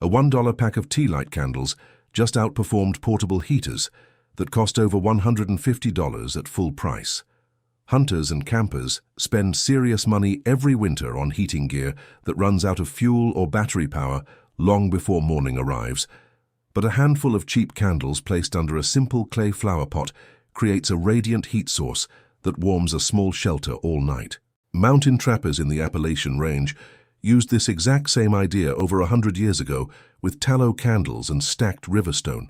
A $1 pack of tea light candles just outperformed portable heaters that cost over $150 at full price. Hunters and campers spend serious money every winter on heating gear that runs out of fuel or battery power long before morning arrives, but a handful of cheap candles placed under a simple clay flower pot creates a radiant heat source that warms a small shelter all night. Mountain trappers in the Appalachian range used this exact same idea over 100 years ago with tallow candles and stacked riverstone.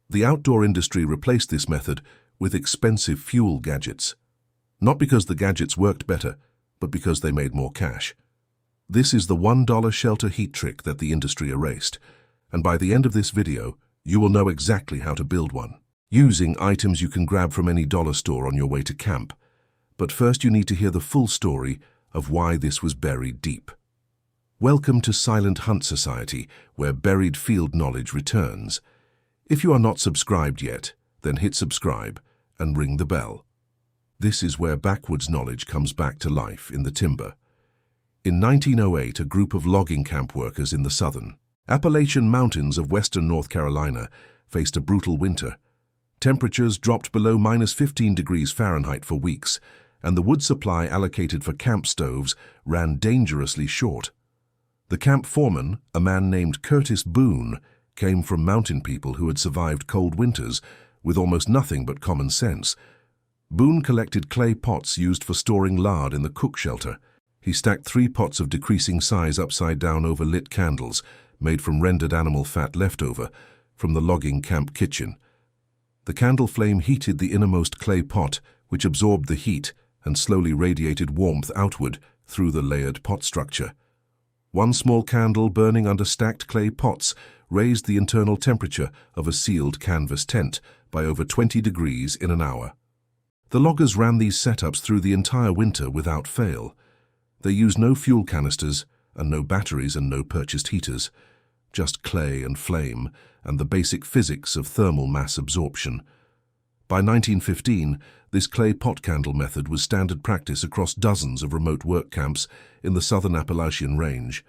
The outdoor industry replaced this method with expensive fuel gadgets. Not because the gadgets worked better, but because they made more cash. This is the $1 shelter heat trick that the industry erased, and by the end of this video, you will know exactly how to build one, using items you can grab from any dollar store on your way to camp. But first you need to hear the full story of why this was buried deep. Welcome to Silent Hunt Society, where buried field knowledge returns. If you are not subscribed yet, then hit subscribe and ring the bell. This is where backwoods knowledge comes back to life in the timber. In 1908, a group of logging camp workers in the southern Appalachian mountains of western North Carolina faced a brutal winter. Temperatures dropped below -15 degrees Fahrenheit for weeks, and the wood supply allocated for camp stoves ran dangerously short. The camp foreman, a man named Curtis Boone, came from mountain people who had survived cold winters with almost nothing but common sense. Boone collected clay pots used for storing lard in the cook shelter. He stacked 3 pots of decreasing size upside down over lit candles, made from rendered animal fat leftover from the logging camp kitchen. The candle flame heated the innermost clay pot, which absorbed the heat and slowly radiated warmth outward through the layered pot structure. One small candle burning under stacked clay pots raised the internal temperature of a sealed canvas tent by over 20 degrees in an hour. The loggers ran these setups through the entire winter without fail. They used no fuel canisters and no batteries and no purchased heaters, just clay and flame and the basic physics of thermal mass absorption. By 1915, this clay pot candle method was standard practice across dozens of remote work camps in the southern Appalachian range.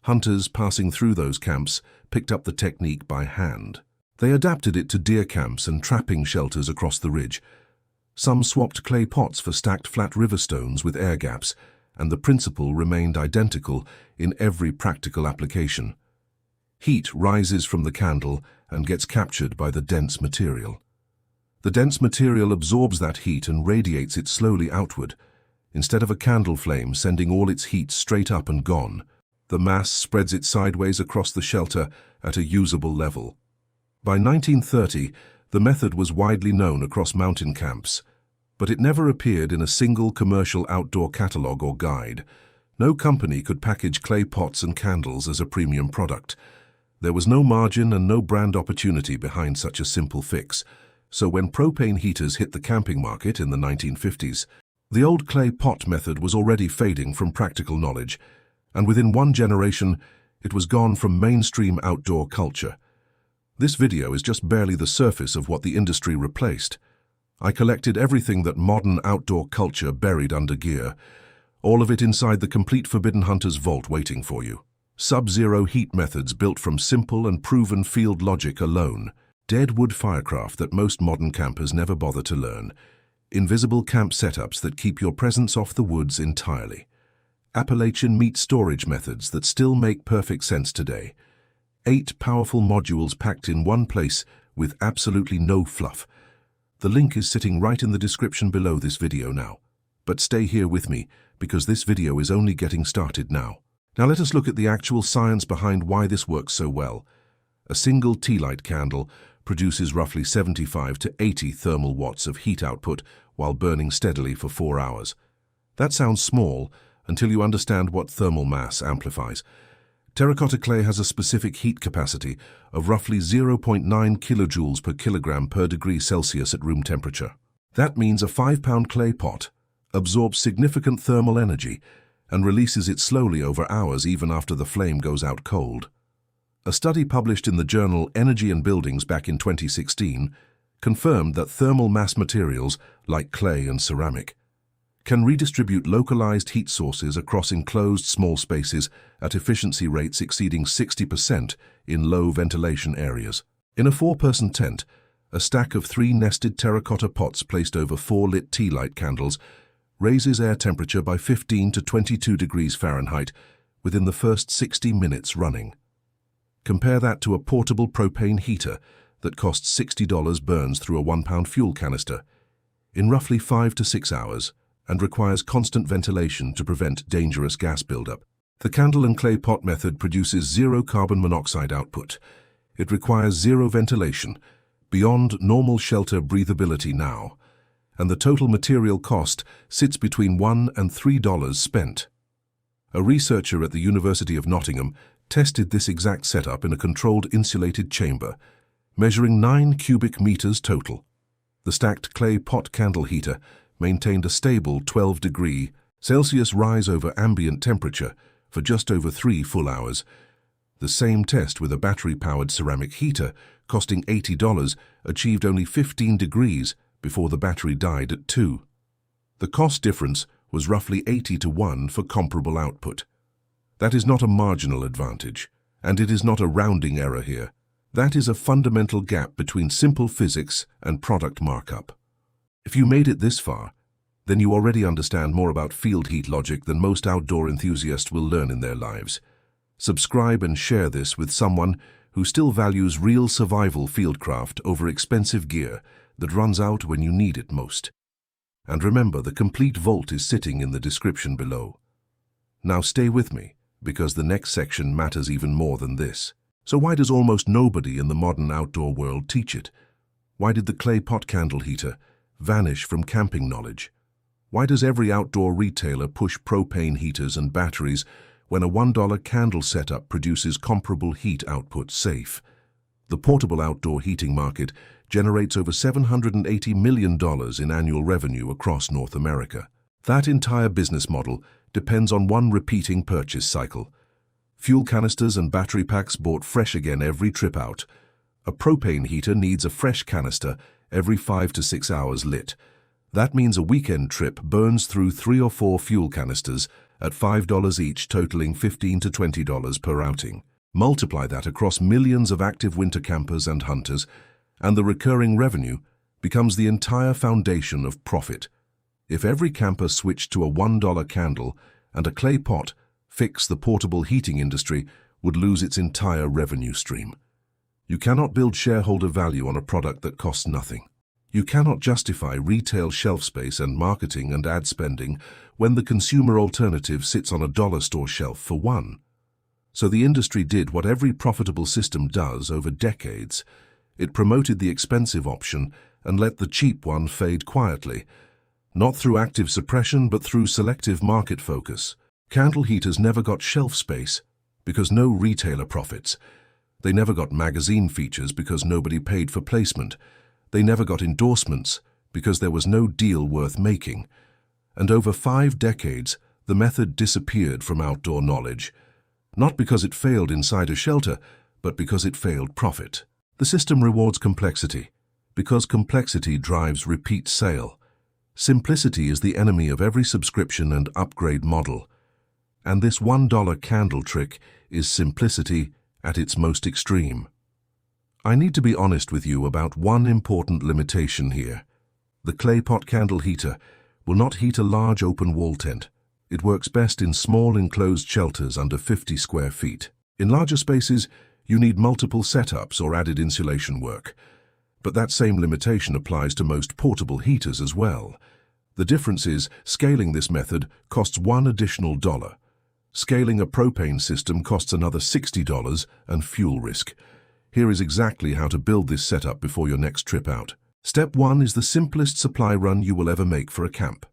Hunters passing through those camps picked up the technique by hand. They adapted it to deer camps and trapping shelters across the ridge. Some swapped clay pots for stacked flat river stones with air gaps, and the principle remained identical in every practical application. Heat rises from the candle and gets captured by the dense material. The dense material absorbs that heat and radiates it slowly outward. Instead of a candle flame sending all its heat straight up and gone, the mass spreads it sideways across the shelter at a usable level. By 1930, the method was widely known across mountain camps, but it never appeared in a single commercial outdoor catalog or guide. No company could package clay pots and candles as a premium product. There was no margin and no brand opportunity behind such a simple fix. So when propane heaters hit the camping market in the 1950s, the old clay pot method was already fading from practical knowledge, and within one generation, it was gone from mainstream outdoor culture. This video is just barely the surface of what the industry replaced. I collected everything that modern outdoor culture buried under gear, all of it inside the complete Forbidden Hunter's vault waiting for you. Sub-zero heat methods built from simple and proven field logic alone. Dead wood firecraft that most modern campers never bother to learn. Invisible camp setups that keep your presence off the woods entirely. Appalachian meat storage methods that still make perfect sense today. 8 powerful modules packed in one place with absolutely no fluff. The link is sitting right in the description below this video now. But stay here with me, because this video is only getting started now. Now let us look at the actual science behind why this works so well. A single tea light candle produces roughly 75 to 80 thermal watts of heat output while burning steadily for 4 hours. That sounds small until you understand what thermal mass amplifies. Terracotta clay has a specific heat capacity of roughly 0.9 kilojoules per kilogram per degree Celsius at room temperature. That means a 5-pound clay pot absorbs significant thermal energy and releases it slowly over hours even after the flame goes out cold. A study published in the journal Energy and Buildings back in 2016 confirmed that thermal mass materials, like clay and ceramic, can redistribute localized heat sources across enclosed small spaces at efficiency rates exceeding 60% in low ventilation areas. In a 4-person tent, a stack of 3 nested terracotta pots placed over 4 lit tea light candles raises air temperature by 15 to 22 degrees Fahrenheit within the first 60 minutes running. Compare that to a portable propane heater that costs $60 burns through a 1-pound fuel canister in roughly 5 to 6 hours and requires constant ventilation to prevent dangerous gas buildup. The candle and clay pot method produces 0 carbon monoxide output. It requires 0 ventilation, beyond normal shelter breathability now, and the total material cost sits between $1 and $3 spent. A researcher at the University of Nottingham tested this exact setup in a controlled insulated chamber, measuring 9 cubic meters total. The stacked clay pot candle heater maintained a stable 12 °C rise over ambient temperature for just over 3 full hours. The same test with a battery-powered ceramic heater costing $80 achieved only 15 degrees before the battery died at 2. The cost difference was roughly 80 to 1 for comparable output. That is not a marginal advantage, and it is not a rounding error here. That is a fundamental gap between simple physics and product markup. If you made it this far, then you already understand more about field heat logic than most outdoor enthusiasts will learn in their lives. Subscribe and share this with someone who still values real survival fieldcraft over expensive gear that runs out when you need it most. And remember, the complete vault is sitting in the description below. Now stay with me, because the next section matters even more than this. So why does almost nobody in the modern outdoor world teach it? Why did the clay pot candle heater vanish from camping knowledge? Why does every outdoor retailer push propane heaters and batteries when a $1 candle setup produces comparable heat output safe? The portable outdoor heating market generates over $780 million in annual revenue across North America. That entire business model depends on one repeating purchase cycle. Fuel canisters and battery packs bought fresh again every trip out. A propane heater needs a fresh canister every 5 to 6 hours lit. That means a weekend trip burns through 3 or 4 fuel canisters at $5 each, totaling $15 to $20 per outing. Multiply that across millions of active winter campers and hunters, and the recurring revenue becomes the entire foundation of profit. If every camper switched to a $1 candle and a clay pot, the portable heating industry would lose its entire revenue stream. You cannot build shareholder value on a product that costs nothing. You cannot justify retail shelf space and marketing and ad spending when the consumer alternative sits on a dollar store shelf for $1. So the industry did what every profitable system does over decades. It promoted the expensive option and let the cheap one fade quietly, not through active suppression but through selective market focus. Candle heaters never got shelf space because no retailer profits. They never got magazine features because nobody paid for placement. They never got endorsements because there was no deal worth making. And over 5 decades, the method disappeared from outdoor knowledge, not because it failed inside a shelter, but because it failed profit. The system rewards complexity, because complexity drives repeat sale. Simplicity is the enemy of every subscription and upgrade model. And this $1 candle trick is simplicity at its most extreme. I need to be honest with you about one important limitation here. The clay pot candle heater will not heat a large open wall tent. It works best in small enclosed shelters under 50 square feet. In larger spaces, you need multiple setups or added insulation work. But that same limitation applies to most portable heaters as well. The difference is, scaling this method costs $1 additional. Scaling a propane system costs another $60 and fuel risk. Here is exactly how to build this setup before your next trip out. Step 1 is the simplest supply run you will ever make for a camp.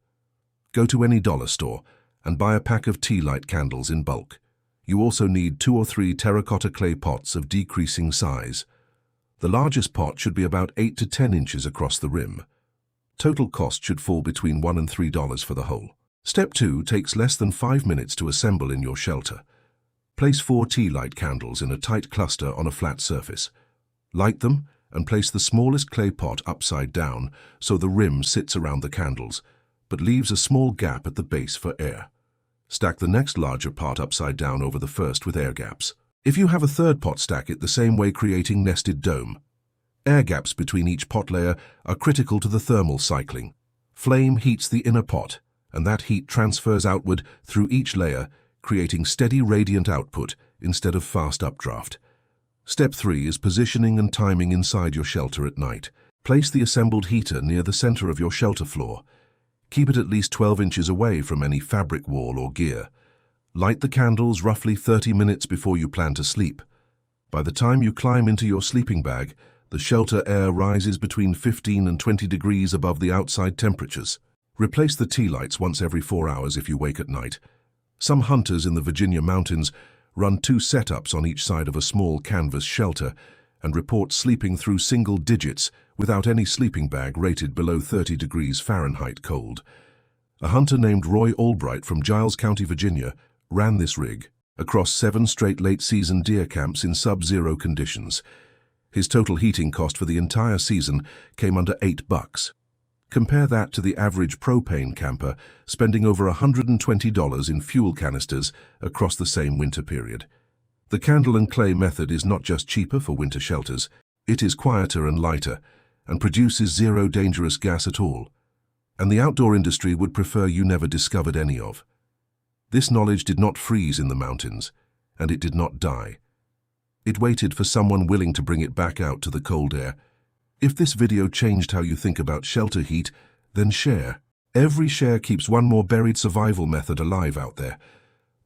Go to any dollar store and buy a pack of tea light candles in bulk. You also need 2 or 3 terracotta clay pots of decreasing size. The largest pot should be about 8 to 10 inches across the rim. Total cost should fall between $1 and $3 for the whole. Step 2 takes less than 5 minutes to assemble in your shelter. Place 4 tea light candles in a tight cluster on a flat surface. Light them and place the smallest clay pot upside down so the rim sits around the candles. but leaves a small gap at the base for air. Stack the next larger pot upside down over the first with air gaps. If you have a third pot, stack it the same way, creating nested dome. Air gaps between each pot layer are critical to the thermal cycling. Flame heats the inner pot, and that heat transfers outward through each layer, creating steady radiant output instead of fast updraft. Step 3 is positioning and timing inside your shelter at night. Place the assembled heater near the center of your shelter floor. Keep it at least 12 inches away from any fabric wall or gear. Light the candles roughly 30 minutes before you plan to sleep. By the time you climb into your sleeping bag, the shelter air rises between 15 and 20 degrees above the outside temperatures. Replace the tea lights once every 4 hours if you wake at night. Some hunters in the Virginia mountains run 2 setups on each side of a small canvas shelter and report sleeping through single digits without any sleeping bag rated below 30 degrees Fahrenheit cold. A hunter named Roy Albright from Giles County, Virginia, ran this rig across 7 straight late-season deer camps in sub-zero conditions. His total heating cost for the entire season came under $8. Compare that to the average propane camper spending over $120 in fuel canisters across the same winter period. The candle and clay method is not just cheaper for winter shelters, it is quieter and lighter, and produces zero dangerous gas at all. And the outdoor industry would prefer you never discovered any of. This knowledge did not freeze in the mountains, and it did not die. It waited for someone willing to bring it back out to the cold air. If this video changed how you think about shelter heat, then share. Every share keeps one more buried survival method alive out there.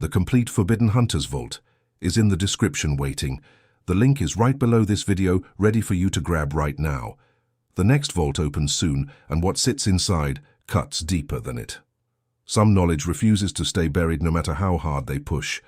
The complete Forbidden Hunters Vault is in the description waiting. The link is right below this video, ready for you to grab right now. The next vault opens soon, and what sits inside cuts deeper than it. Some knowledge refuses to stay buried no matter how hard they push.